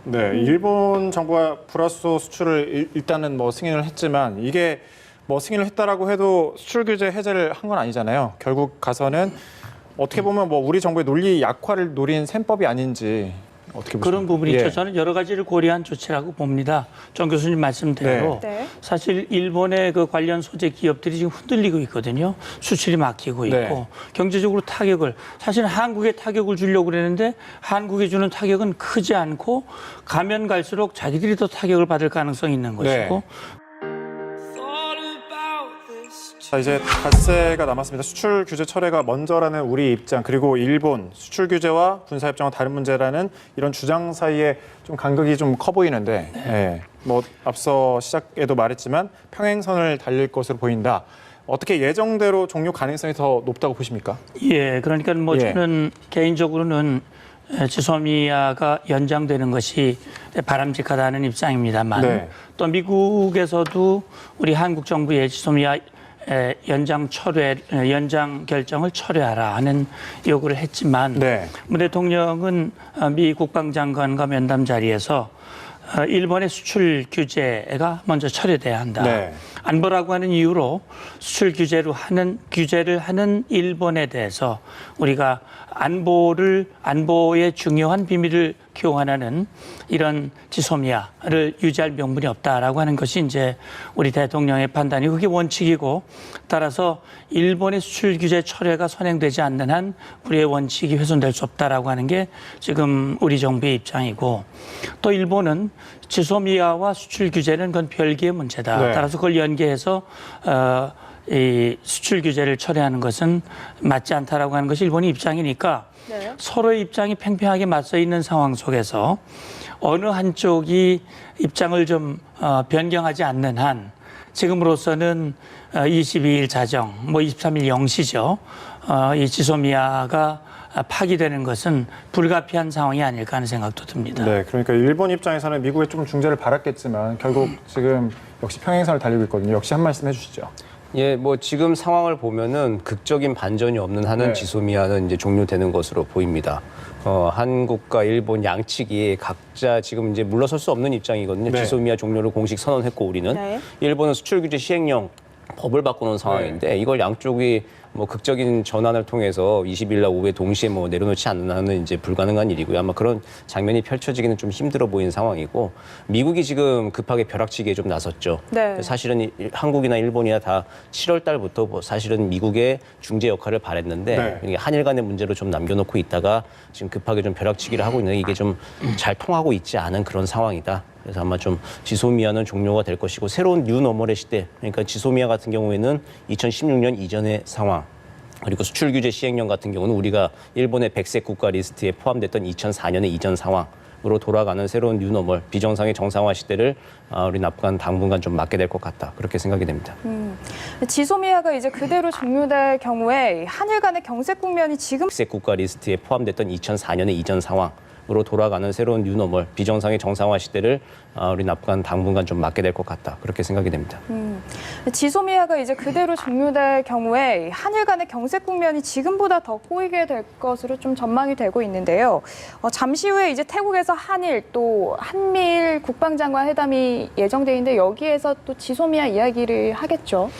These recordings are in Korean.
네, 일본 정부가 불화소 수출을 일단은 뭐 승인을 했지만 이게 뭐 승인을 했다라고 해도 수출 규제 해제를 한 건 아니잖아요. 결국 가서는 어떻게 보면 뭐 우리 정부의 논리 약화를 노린 셈법이 아닌지 어떻게 보십니까? 그런 부분이 있죠. 예. 저는 여러 가지를 고려한 조치라고 봅니다. 정 교수님 말씀대로 네. 사실 일본의 그 관련 소재 기업들이 지금 흔들리고 있거든요. 수출이 막히고 있고 네. 경제적으로 타격을 사실 한국에 타격을 주려고 그랬는데 한국에 주는 타격은 크지 않고 가면 갈수록 자기들이 더 타격을 받을 가능성이 있는 것이고 자, 이제 닷새가 남았습니다. 수출 규제 철회가 먼저라는 우리 입장, 그리고 일본 수출 규제와 군사 협정은 다른 문제라는 이런 주장 사이에 좀 간극이 좀 커 보이는데, 예, 뭐 앞서 시작에도 말했지만 평행선을 달릴 것으로 보인다. 어떻게 예정대로 종료 가능성이 더 높다고 보십니까? 예, 그러니까 뭐 예. 저는 개인적으로는 지소미아가 연장되는 것이 바람직하다는 입장입니다만 네. 또 미국에서도 우리 한국 정부의 지소미아 연장 결정을 철회하라 하는 요구를 했지만 네. 문 대통령은 미 국방장관과 면담 자리에서 일본의 수출 규제가 먼저 철회돼야 한다. 네. 안보라고 하는 이유로 수출 규제를 하는 일본에 대해서 우리가 안보의 중요한 비밀을 교환하는 이런 지소미아를 유지할 명분이 없다라고 하는 것이 이제 우리 대통령의 판단이고 그게 원칙이고 따라서 일본의 수출 규제 철회가 선행되지 않는 한 우리의 원칙이 훼손될 수 없다라고 하는 게 지금 우리 정부의 입장이고 또 일본은 지소미아와 수출 규제는 그건 별개의 문제다. 네. 따라서 그걸 연계해서 이 수출 규제를 철회하는 것은 맞지 않다라고 하는 것이 일본의 입장이니까 네. 서로의 입장이 팽팽하게 맞서 있는 상황 속에서 어느 한쪽이 입장을 좀 변경하지 않는 한 지금으로서는 22일 자정, 뭐 23일 0시죠. 이 지소미아가 파기되는 것은 불가피한 상황이 아닐까 하는 생각도 듭니다. 네, 그러니까 일본 입장에서는 미국의 좀 중재를 바랐겠지만 결국 지금 역시 평행선을 달리고 있거든요. 역시 한 말씀 해주시죠. 예, 뭐 지금 상황을 보면은 극적인 반전이 없는 한은 네. 지소미아는 이제 종료되는 것으로 보입니다. 한국과 일본 양측이 각자 지금 이제 물러설 수 없는 입장이거든요. 네. 지소미아 종료를 공식 선언했고 우리는 네. 일본은 수출 규제 시행령 법을 바꾸는 상황인데 이걸 양쪽이 뭐 극적인 전환을 통해서 20일 날 오후에 동시에 뭐 내려놓지 않는 한은 이제 불가능한 일이고요. 아마 그런 장면이 펼쳐지기는 좀 힘들어 보이는 상황이고 미국이 지금 급하게 벼락치기에 좀 나섰죠. 네. 사실은 한국이나 일본이나 다 7월 달부터 뭐 사실은 미국의 중재 역할을 바랬는데 네. 이게 한일 간의 문제로 좀 남겨놓고 있다가 지금 급하게 좀 벼락치기를 하고 있는데 이게 좀 잘 통하고 있지 않은 그런 상황이다. 그래서 아마 좀 지소미아는 종료가 될 것이고 새로운 뉴노멀의 시대, 그러니까 지소미아 같은 경우에는 2016년 이전의 상황, 그리고 수출 규제 시행령 같은 경우는 우리가 일본의 백색 국가 리스트에 포함됐던 2004년의 이전 상황으로 돌아가는 새로운 뉴노멀, 비정상의 정상화 시대를 우리 앞으로 당분간 좀 맞게 될 것 같다. 그렇게 생각이 됩니다. 지소미아가 이제 그대로 종료될 경우에 한일 간의 경색 국면이 지금 백색 국가 리스트에 포함됐던 2004년의 이전 상황으로 돌아가는 새로운 뉴노멀, 비정상의 정상화 시대를 우리 앞으로 당분간 좀 맞게 될 것 같다. 그렇게 생각이 됩니다. 지소미아가 이제 그대로 종료될 경우에 한일 간의 경색 국면이 지금보다 더 꼬이게 될 것으로 좀 전망이 되고 있는데요. 잠시 후에 이제 태국에서 한일 또 한미일 국방장관 회담이 예정돼 있는데 여기에서 또 지소미아 이야기를 하겠죠.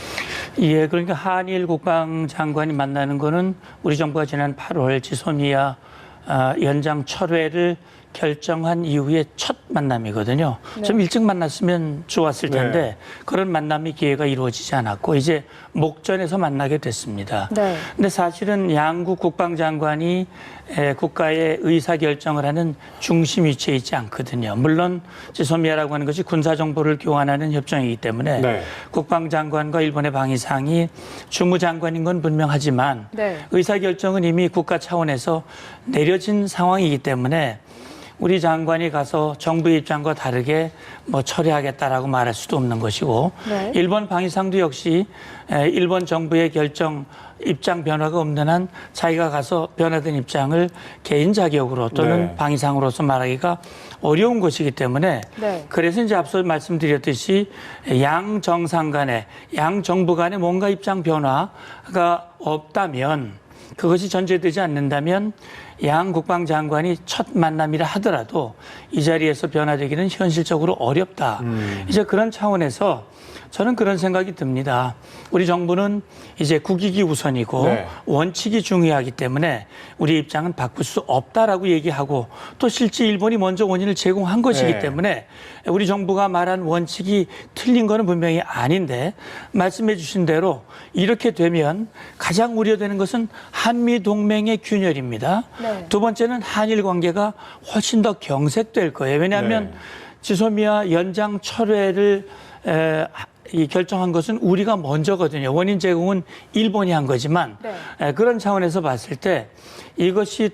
예, 그러니까 한일 국방장관이 만나는 거는 우리 정부가 지난 8월 지소미아 연장 철회를 결정한 이후에 첫 만남이거든요. 네. 좀 일찍 만났으면 좋았을 텐데 네. 그런 만남이 기회가 이루어지지 않았고 이제 목전에서 만나게 됐습니다. 네. 근데 사실은 양국 국방장관이 국가의 의사결정을 하는 중심 위치에 있지 않거든요. 물론 지소미아라고 하는 것이 군사정보를 교환하는 협정이기 때문에 네. 국방장관과 일본의 방위상이 주무장관인 건 분명하지만 네. 의사결정은 이미 국가 차원에서 내려진 상황이기 때문에 우리 장관이 가서 정부의 입장과 다르게 뭐 처리하겠다라고 말할 수도 없는 것이고 네. 일본 방위상도 역시 일본 정부의 결정 입장 변화가 없는 한 자기가 가서 변화된 입장을 개인 자격으로 또는 네. 방위상으로서 말하기가 어려운 것이기 때문에 네. 그래서 이제 앞서 말씀드렸듯이 양 정상 간에 양 정부 간에 뭔가 입장 변화가 없다면 그것이 전제되지 않는다면 양 국방장관이 첫 만남이라 하더라도 이 자리에서 변화되기는 현실적으로 어렵다. 이제 그런 차원에서 저는 그런 생각이 듭니다. 우리 정부는 이제 국익이 우선이고 네. 원칙이 중요하기 때문에 우리 입장은 바꿀 수 없다라고 얘기하고 또 실제 일본이 먼저 원인을 제공한 것이기 네. 때문에 우리 정부가 말한 원칙이 틀린 거는 분명히 아닌데 말씀해 주신 대로 이렇게 되면 가장 우려되는 것은 한미동맹의 균열입니다. 네. 두 번째는 한일 관계가 훨씬 더 경색될 거예요. 왜냐하면 네. 지소미아 연장 철회를 이 결정한 것은 우리가 먼저거든요. 원인 제공은 일본이 한 거지만 네. 그런 차원에서 봤을 때 이것이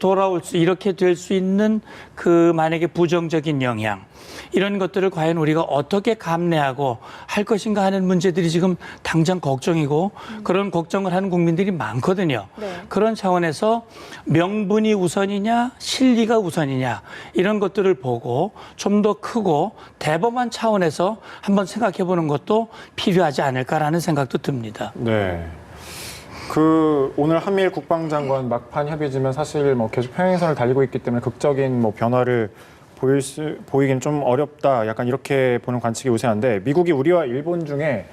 이렇게 될 수 있는 그 만약에 부정적인 영향 이런 것들을 과연 우리가 어떻게 감내하고 할 것인가 하는 문제들이 지금 당장 걱정이고 그런 걱정을 하는 국민들이 많거든요. 네. 그런 차원에서 명분이 우선이냐 실리가 우선이냐 이런 것들을 보고 좀 더 크고 대범한 차원에서 한번 생각해 보는 것도 필요하지 않을까라는 생각도 듭니다. 네. 오늘 한미일 국방장관 막판 협의지만 사실 뭐 계속 평행선을 달리고 있기 때문에 극적인 뭐 변화를 보이긴 좀 어렵다. 약간 이렇게 보는 관측이 우세한데 미국이 우리와 일본 중에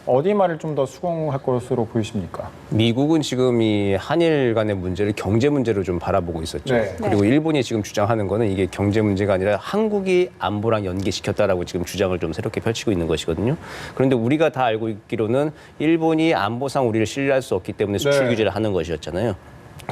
어디 말을 좀 더 수긍할 것으로 보이십니까? 미국은 지금 이 한일 간의 문제를 경제 문제로 좀 바라보고 있었죠. 네. 그리고 일본이 지금 주장하는 거는 이게 경제 문제가 아니라 한국이 안보랑 연계시켰다라고 지금 주장을 좀 새롭게 펼치고 있는 것이거든요. 그런데 우리가 다 알고 있기로는 일본이 안보상 우리를 신뢰할 수 없기 때문에 수출 네. 규제를 하는 것이었잖아요.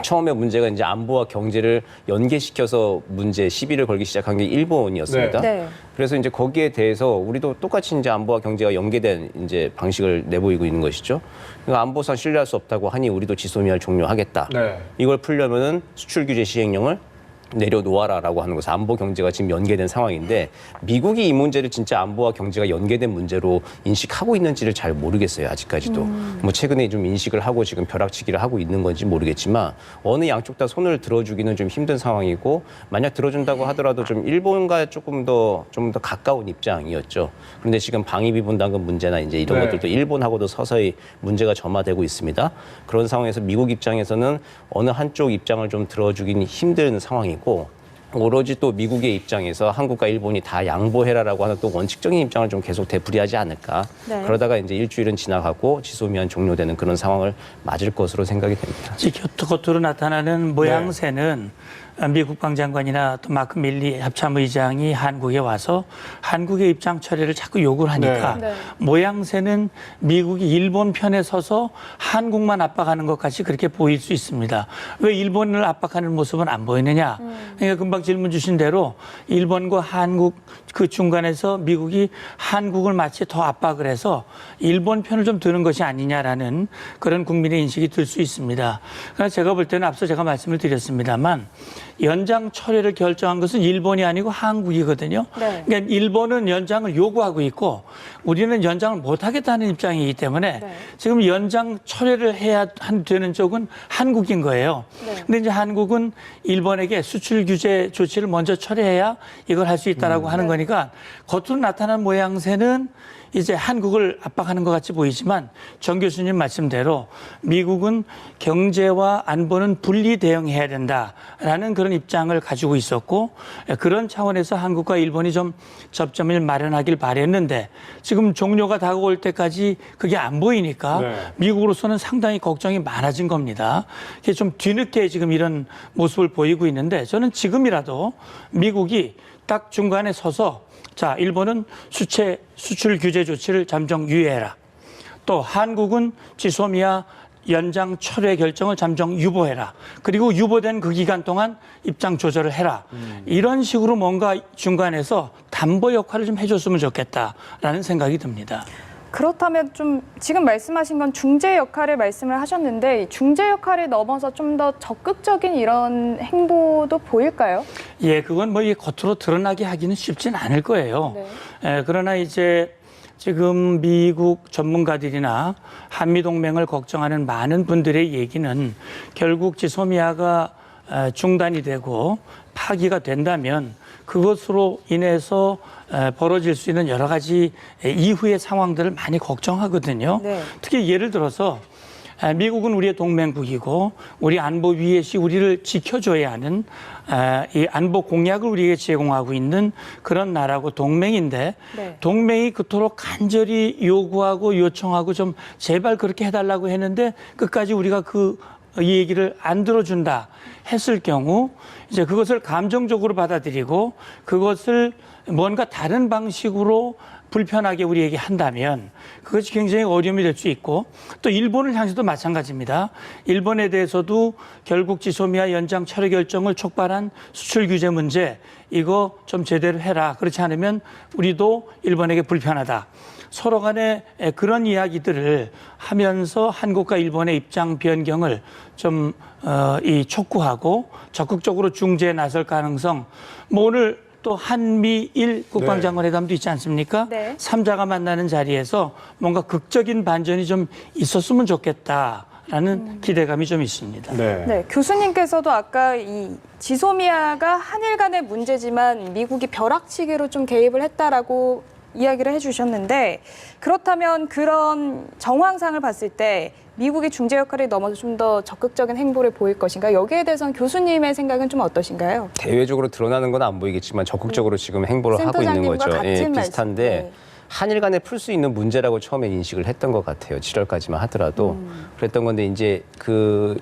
처음에 문제가 이제 안보와 경제를 연계시켜서 시비를 걸기 시작한 게 일본이었습니다. 네. 그래서 이제 거기에 대해서 우리도 똑같이 이제 안보와 경제가 연계된 이제 방식을 내보이고 있는 것이죠. 그러니까 안보상 신뢰할 수 없다고 하니 우리도 지소미아를 종료하겠다. 네. 이걸 풀려면은 수출 규제 시행령을 내려놓아라라고 하는 것은 안보 경제가 지금 연계된 상황인데 미국이 이 문제를 진짜 안보와 경제가 연계된 문제로 인식하고 있는지를 잘 모르겠어요. 아직까지도. 뭐 최근에 좀 인식을 하고 지금 벼락치기를 하고 있는 건지 모르겠지만 어느 양쪽 다 손을 들어주기는 좀 힘든 상황이고 만약 들어준다고 하더라도 좀 일본과 좀 더 가까운 입장이었죠. 그런데 지금 방위비분담금 문제나 이제 이런 네. 것들도 일본하고도 서서히 문제가 점화되고 있습니다. 그런 상황에서 미국 입장에서는 어느 한쪽 입장을 좀 들어주긴 힘든 상황이고 오로지 또 미국의 입장에서 한국과 일본이 다 양보해라라고 하는 또 원칙적인 입장을 좀 계속 되풀이하지 않을까. 네. 그러다가 이제 일주일은 지나가고 지소미아는 종료되는 그런 상황을 맞을 것으로 생각이 됩니다. 겉으로 나타나는 모양새는 미 국방장관이나 또 마크 밀리 합참의장이 한국에 와서 한국의 입장 처리를 자꾸 요구를 하니까 네. 네. 모양새는 미국이 일본 편에 서서 한국만 압박하는 것 같이 그렇게 보일 수 있습니다. 왜 일본을 압박하는 모습은 안 보이느냐? 그러니까 금방 질문 주신 대로 일본과 한국 그 중간에서 미국이 한국을 마치 더 압박을 해서 일본 편을 좀 드는 것이 아니냐라는 그런 국민의 인식이 들 수 있습니다. 그러나 제가 볼 때는 앞서 제가 말씀을 드렸습니다만 연장 철회를 결정한 것은 일본이 아니고 한국이거든요. 네. 그러니까 일본은 연장을 요구하고 있고 우리는 연장을 못하겠다는 입장이기 때문에 네. 지금 연장 철회를 해야 되는 쪽은 한국인 거예요. 네. 근데 이제 한국은 일본에게 수출 규제 조치를 먼저 철회해야 이걸 할 수 있다라고 하는 거니까 겉으로 나타난 모양새는 이제 한국을 압박하는 것 같이 보이지만 정 교수님 말씀대로 미국은 경제와 안보는 분리 대응해야 된다라는 그런 입장을 가지고 있었고 그런 차원에서 한국과 일본이 좀 접점을 마련하길 바랬는데 지금 종료가 다가올 때까지 그게 안 보이니까 네. 미국으로서는 상당히 걱정이 많아진 겁니다. 이게 좀 뒤늦게 지금 이런 모습을 보이고 있는데 저는 지금이라도 미국이 딱 중간에 서서 자, 일본은 수출 규제 조치를 잠정 유예해라. 또 한국은 지소미아 연장 철회 결정을 잠정 유보해라. 그리고 유보된 그 기간 동안 입장 조절을 해라. 이런 식으로 뭔가 중간에서 담보 역할을 좀 해줬으면 좋겠다라는 생각이 듭니다. 그렇다면 좀 지금 말씀하신 건 중재 역할을 말씀을 하셨는데 중재 역할을 넘어서 좀 더 적극적인 이런 행보도 보일까요? 예, 그건 뭐 겉으로 드러나게 하기는 쉽진 않을 거예요. 네. 그러나 이제 지금 미국 전문가들이나 한미동맹을 걱정하는 많은 분들의 얘기는 결국 지소미아가 중단이 되고 파기가 된다면 그것으로 인해서 벌어질 수 있는 여러 가지 이후의 상황들을 많이 걱정하거든요. 네. 특히 예를 들어서 미국은 우리의 동맹국이고 우리 안보 위에시 우리를 지켜줘야 하는 이 안보 공약을 우리에게 제공하고 있는 그런 나라고 동맹인데 네. 동맹이 그토록 간절히 요구하고 요청하고 좀 제발 그렇게 해달라고 했는데 끝까지 우리가 이 얘기를 안 들어준다 했을 경우 이제 그것을 감정적으로 받아들이고 그것을 뭔가 다른 방식으로 불편하게 우리에게 한다면 그것이 굉장히 어려움이 될 수 있고 또 일본을 향해서도 마찬가지입니다. 일본에 대해서도 결국 지소미아 연장 철회 결정을 촉발한 수출 규제 문제 이거 좀 제대로 해라. 그렇지 않으면 우리도 일본에게 불편하다. 서로 간에 그런 이야기들을 하면서 한국과 일본의 입장 변경을 좀 촉구하고 적극적으로 중재에 나설 가능성 오늘 또 한미일 국방장관 회담도 있지 않습니까? 네. 3자가 만나는 자리에서 뭔가 극적인 반전이 좀 있었으면 좋겠다라는 기대감이 좀 있습니다. 네. 네, 교수님께서도 아까 이 지소미아가 한일 간의 문제지만 미국이 벼락치기로 좀 개입을 했다라고 이야기를 해주셨는데 그렇다면 그런 정황상을 봤을 때 미국의 중재 역할을 넘어서 좀 더 적극적인 행보를 보일 것인가? 여기에 대해서는 교수님의 생각은 좀 어떠신가요? 대외적으로 드러나는 건 안 보이겠지만 적극적으로 지금 행보를 하고 있는 센터장님과 거죠. 같은 비슷한데 말씀. 네. 한일 간에 풀 수 있는 문제라고 처음에 인식을 했던 것 같아요. 7월까지만 하더라도 그랬던 건데 이제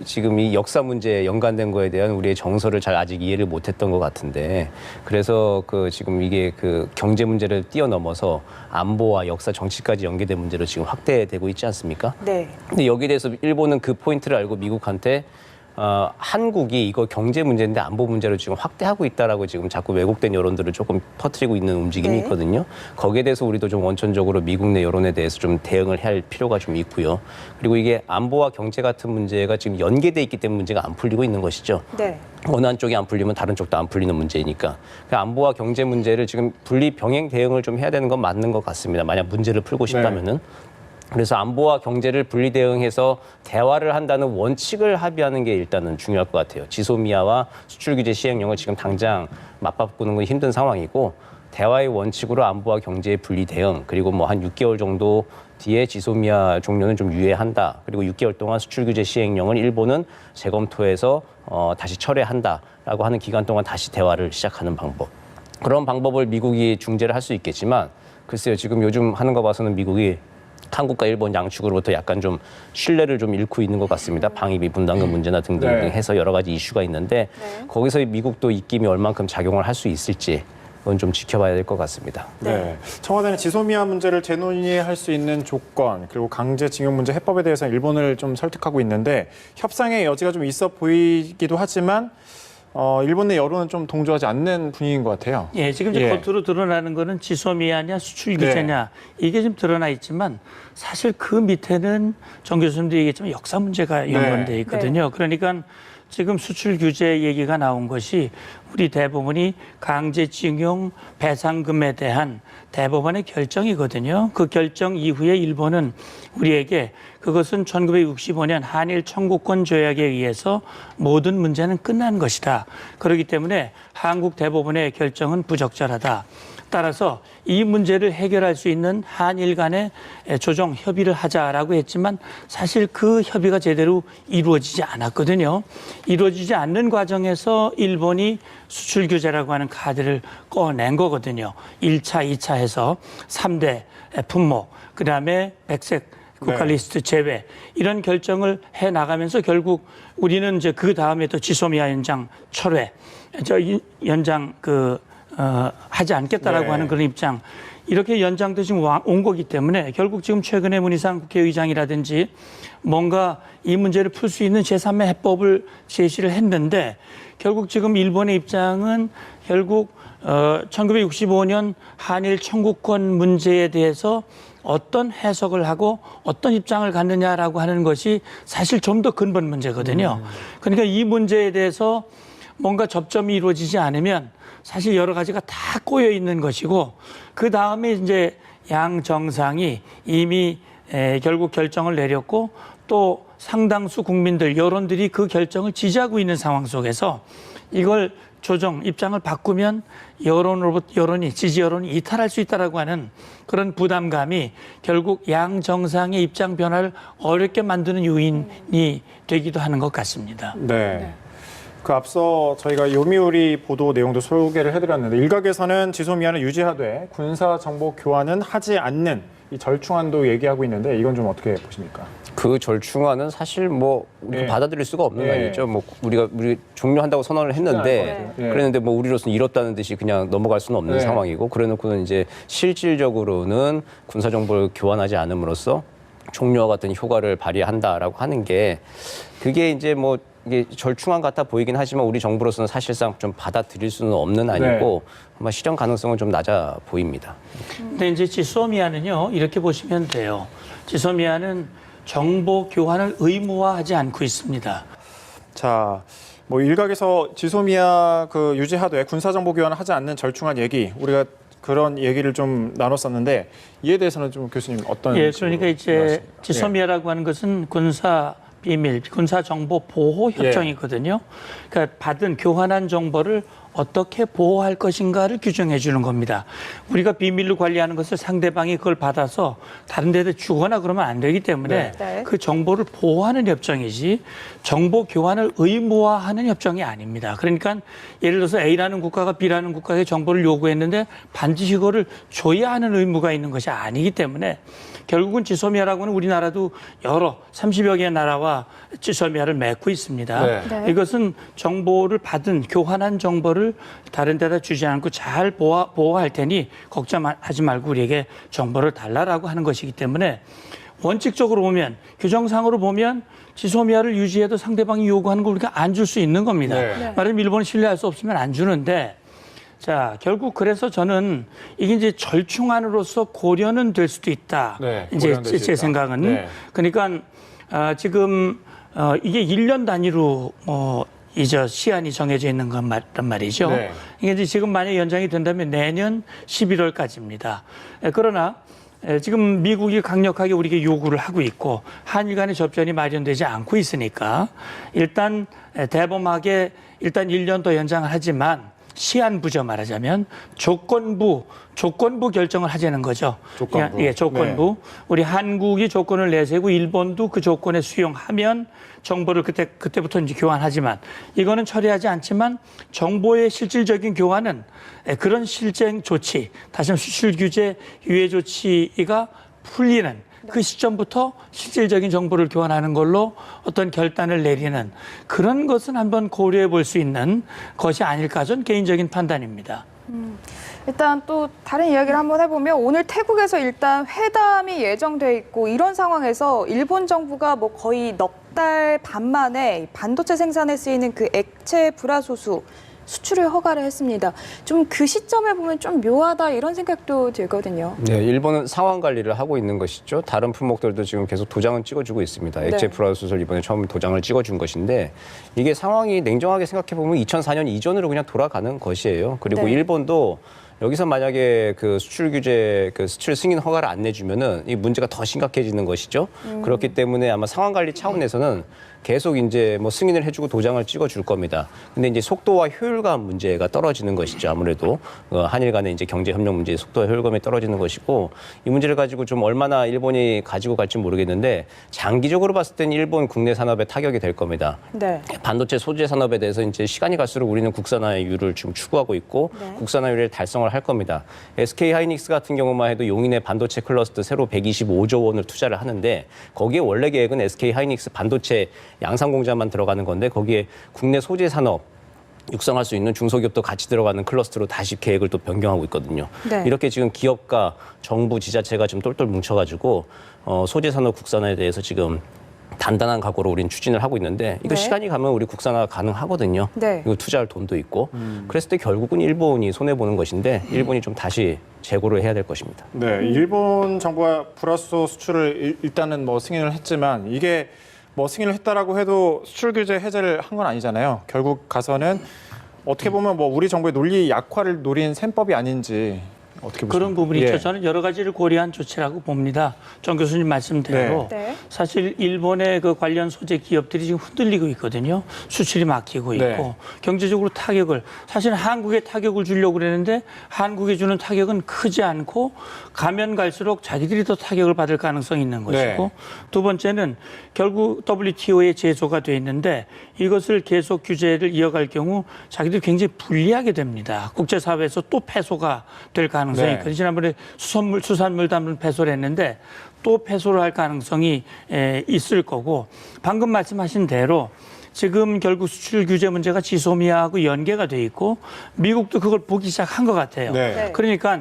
지금 이 역사 문제에 연관된 거에 대한 우리의 정서를 잘 아직 이해를 못했던 것 같은데 그래서 지금 이게 경제 문제를 뛰어넘어서 안보와 역사 정치까지 연계된 문제로 지금 확대되고 있지 않습니까? 네. 근데 여기에 대해서 일본은 그 포인트를 알고 미국한테 한국이 이거 경제 문제인데 안보 문제로 지금 확대하고 있다라고 지금 자꾸 왜곡된 여론들을 조금 퍼뜨리고 있는 움직임이 네. 있거든요. 거기에 대해서 우리도 좀 원천적으로 미국 내 여론에 대해서 좀 대응을 해야 할 필요가 좀 있고요. 그리고 이게 안보와 경제 같은 문제가 지금 연계돼 있기 때문에 문제가 안 풀리고 있는 것이죠. 네. 어느 한쪽이 안 풀리면 다른 쪽도 안 풀리는 문제니까. 안보와 경제 문제를 지금 분리 병행 대응을 좀 해야 되는 건 맞는 것 같습니다. 만약 문제를 풀고 싶다면은. 그래서 안보와 경제를 분리 대응해서 대화를 한다는 원칙을 합의하는 게 일단은 중요할 것 같아요. 지소미아와 수출 규제 시행령을 지금 당장 맞바꾸는 건 힘든 상황이고 대화의 원칙으로 안보와 경제의 분리 대응 그리고 한 6개월 정도 뒤에 지소미아 종료는 좀 유예한다. 그리고 6개월 동안 수출 규제 시행령을 일본은 재검토해서 다시 철회한다라고 하는 기간 동안 다시 대화를 시작하는 방법. 그런 방법을 미국이 중재를 할 수 있겠지만 글쎄요. 지금 요즘 하는 거 봐서는 미국이 한국과 일본 양측으로부터 약간 좀 신뢰를 좀 잃고 있는 것 같습니다. 방위비 분담금 문제나 등등 네. 해서 여러 가지 이슈가 있는데 거기서 미국도 입김이 얼만큼 작용을 할 수 있을지 그건 좀 지켜봐야 될 것 같습니다. 네. 청와대는 지소미아 문제를 재논의할 수 있는 조건 그리고 강제징용 문제 해법에 대해서 일본을 좀 설득하고 있는데 협상의 여지가 좀 있어 보이기도 하지만 일본 내 여론은 좀 동조하지 않는 분위기인 것 같아요. 예, 지금 이제 겉으로 드러나는 거는 지소미아냐 수출 규제냐 이게 좀 드러나 있지만 사실 그 밑에는 정 교수님도 얘기했지만 역사 문제가 연관돼 있거든요. 그러니까 지금 수출 규제 얘기가 나온 것이 우리 대법원이 강제징용 배상금에 대한 대법원의 결정이거든요. 그 결정 이후에 일본은 우리에게 그것은 1965년 한일 청구권 조약에 의해서 모든 문제는 끝난 것이다. 그렇기 때문에 한국 대법원의 결정은 부적절하다. 따라서 이 문제를 해결할 수 있는 한일 간의 조정 협의를 하자라고 했지만 사실 그 협의가 제대로 이루어지지 않았거든요. 이루어지지 않는 과정에서 일본이 수출 규제라고 하는 카드를 꺼낸 거거든요. 1차, 2차 해서 3대 품목, 그다음에 백색 국가 리스트 제외 이런 결정을 해 나가면서 결국 우리는 이제 그 다음에 또 지소미아 연장 철회, 연장 하지 않겠다라고 하는 그런 입장. 이렇게 연장도 지금 온 거기 때문에 결국 지금 최근에 문희상 국회의장이라든지 뭔가 이 문제를 풀 수 있는 제3의 해법을 제시를 했는데 결국 지금 일본의 입장은 결국 1965년 한일 청구권 문제에 대해서 어떤 해석을 하고 어떤 입장을 갖느냐라고 하는 것이 사실 좀 더 근본 문제거든요. 그러니까 이 문제에 대해서 뭔가 접점이 이루어지지 않으면 사실 여러 가지가 다 꼬여 있는 것이고 그 다음에 이제 양 정상이 이미 결국 결정을 내렸고 또 상당수 국민들 여론들이 그 결정을 지지하고 있는 상황 속에서 이걸 조정 입장을 바꾸면 지지 여론이 이탈할 수 있다라고 하는 그런 부담감이 결국 양 정상의 입장 변화를 어렵게 만드는 요인이 되기도 하는 것 같습니다. 네. 그 앞서 저희가 요미우리 보도 내용도 소개를 해드렸는데 일각에서는 지소미아는 유지하되 군사 정보 교환은 하지 않는 이 절충안도 얘기하고 있는데 이건 좀 어떻게 보십니까? 그 절충안은 사실 뭐 우리가 예. 받아들일 수가 없는 예. 아니죠. 뭐 우리 종료한다고 선언을 했는데 예. 그랬는데 뭐 우리로서는 이뤘다는 듯이 그냥 넘어갈 수는 없는 예. 상황이고 그래놓고는 이제 실질적으로는 군사 정보를 교환하지 않음으로써 종료와 같은 효과를 발휘한다라고 하는 게 그게 이제 뭐 이게 절충안 같아 보이긴 하지만 우리 정부로서는 사실상 좀 받아들일 수는 없는 아니고 아마 실현 가능성은 좀 낮아 보입니다. 근데 이제 지소미아는요, 이렇게 보시면 돼요. 지소미아는 정보 교환을 의무화하지 않고 있습니다. 자, 뭐 일각에서 지소미아 그 유지하되 군사 정보 교환을 하지 않는 절충안 얘기 우리가 그런 얘기를 좀 나눴었는데 이에 대해서는 좀 교수님 어떤 예, 식으로 그러니까 이제 말씀하십니까? 지소미아라고 하는 것은 군사 비밀, 군사 정보 보호 협정이거든요. 그러니까 받은 교환한 정보를 어떻게 보호할 것인가를 규정해 주는 겁니다. 우리가 비밀로 관리하는 것을 상대방이 그걸 받아서 다른 데다 주거나 그러면 안 되기 때문에 네. 그 정보를 보호하는 협정이지 정보 교환을 의무화하는 협정이 아닙니다. 그러니까 예를 들어서 A라는 국가가 B라는 국가에 정보를 요구했는데 반드시 그거를 줘야 하는 의무가 있는 것이 아니기 때문에 결국은 지소미아라고는 우리나라도 여러 30여 개의 나라와 지소미아를 맺고 있습니다. 네. 이것은 정보를 받은 교환한 정보를 다른 데다 주지 않고 잘 보호할 테니 걱정하지 말고 우리에게 정보를 달라라고 하는 것이기 때문에 원칙적으로 보면 규정상으로 보면 지소미아를 유지해도 상대방이 요구하는 걸 우리가 안 줄 수 있는 겁니다. 네. 말하자면 일본을 신뢰할 수 없으면 안 주는데 자, 결국 그래서 저는 이게 이제 절충안으로서 고려는 될 수도 있다. 네, 이제 고려는 될수 제 있다. 생각은. 네. 그러니까 지금 이게 1년 단위로 이제 시한이 정해져 있는 건 말이죠. 네. 이게 이제 지금 만약 연장이 된다면 내년 11월까지입니다. 그러나 지금 미국이 강력하게 우리에게 요구를 하고 있고 한일 간의 접전이 마련되지 않고 있으니까 일단 대범하게 일단 1년 더 연장을 하지만 시한부죠 말하자면 조건부 결정을 하자는 거죠. 조건부. 예, 조건부. 네. 우리 한국이 조건을 내세우고 일본도 그 조건에 수용하면 정보를 그때부터 이제 교환하지만 이거는 처리하지 않지만 정보의 실질적인 교환은 그런 실쟁 조치, 다시 말해 수출 규제 유예 조치가 풀리는 그 시점부터 실질적인 정보를 교환하는 걸로 어떤 결단을 내리는 그런 것은 한번 고려해 볼 수 있는 것이 아닐까 전 개인적인 판단입니다. 일단 또 다른 이야기를 한번 해보면 오늘 태국에서 일단 회담이 예정돼 있고 이런 상황에서 일본 정부가 뭐 거의 넉 달 반 만에 반도체 생산에 쓰이는 그 액체 불화소수 수출을 허가를 했습니다. 좀 그 시점에 보면 좀 묘하다 이런 생각도 들거든요. 네, 일본은 상황 관리를 하고 있는 것이죠. 다른 품목들도 지금 계속 도장은 찍어주고 있습니다. 액체 네. 불화수소를 이번에 처음 도장을 찍어준 것인데 이게 상황이 냉정하게 생각해 보면 2004년 이전으로 그냥 돌아가는 것이에요. 그리고 네. 일본도 여기서 만약에 그 수출 규제, 그 수출 승인 허가를 안 내주면은 이 문제가 더 심각해지는 것이죠. 그렇기 때문에 아마 상황 관리 차원에서는 계속 이제 뭐 승인을 해주고 도장을 찍어줄 겁니다. 근데 이제 속도와 효율감 문제가 떨어지는 것이죠. 아무래도 한일 간의 이제 경제 협력 문제, 속도와 효율감이 떨어지는 것이고 이 문제를 가지고 좀 얼마나 일본이 가지고 갈지 모르겠는데 장기적으로 봤을 때는 일본 국내 산업에 타격이 될 겁니다. 네. 반도체 소재 산업에 대해서 이제 시간이 갈수록 우리는 국산화율을 지금 추구하고 있고 네. 국산화율을 달성을 할 겁니다. SK 하이닉스 같은 경우만 해도 용인의 반도체 클러스터 새로 125조 원을 투자를 하는데 거기에 원래 계획은 SK 하이닉스 반도체 양산 공장만 들어가는 건데 거기에 국내 소재 산업 육성할 수 있는 중소기업도 같이 들어가는 클러스터로 다시 계획을 또 변경하고 있거든요. 네. 이렇게 지금 기업과 정부, 지자체가 좀 똘똘 뭉쳐가지고 소재 산업 국산화에 대해서 지금 단단한 각오로 우리는 추진을 하고 있는데 이거 네. 시간이 가면 우리 국산화 가능하거든요. 네. 이거 투자할 돈도 있고 그랬을 때 결국은 일본이 손해 보는 것인데 일본이 좀 다시 재고를 해야 될 것입니다. 네, 일본 정부가 불화수소 수출을 일단은 뭐 승인을 했지만 이게 뭐 승인을 했다라고 해도 수출 규제 해제를 한 건 아니잖아요. 결국 가서는 어떻게 보면 뭐 우리 정부의 논리 약화를 노린 셈법이 아닌지 어떻게 보십니까? 그런 부분이 예. 있죠. 저는 여러 가지를 고려한 조치라고 봅니다. 정 교수님 말씀대로 네. 사실 일본의 그 관련 소재 기업들이 지금 흔들리고 있거든요. 수출이 막히고 있고 네. 경제적으로 타격을 사실 한국에 타격을 주려고 그랬는데 한국에 주는 타격은 크지 않고 가면 갈수록 자기들이 더 타격을 받을 가능성이 있는 것이고 네. 두 번째는 결국 WTO에 제소가 돼 있는데 이것을 계속 규제를 이어갈 경우 자기들이 굉장히 불리하게 됩니다. 국제사회에서 또 패소가 될 가능성이 네. 있거든요. 지난번에 수산물 담은 패소를 했는데 또 패소를 할 가능성이 있을 거고 방금 말씀하신 대로 지금 결국 수출 규제 문제가 지소미아하고 연계가 돼 있고 미국도 그걸 보기 시작한 것 같아요. 네. 네. 그러니까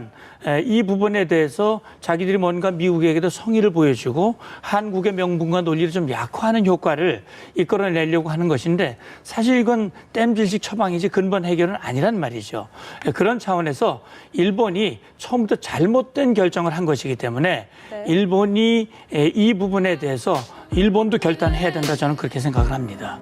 이 부분에 대해서 자기들이 뭔가 미국에게도 성의를 보여주고 한국의 명분과 논리를 좀 약화하는 효과를 이끌어내려고 하는 것인데 사실 이건 땜질식 처방이지 근본 해결은 아니란 말이죠. 그런 차원에서 일본이 처음부터 잘못된 결정을 한 것이기 때문에 네. 일본이 이 부분에 대해서 일본도 결단해야 된다 저는 그렇게 생각을 합니다.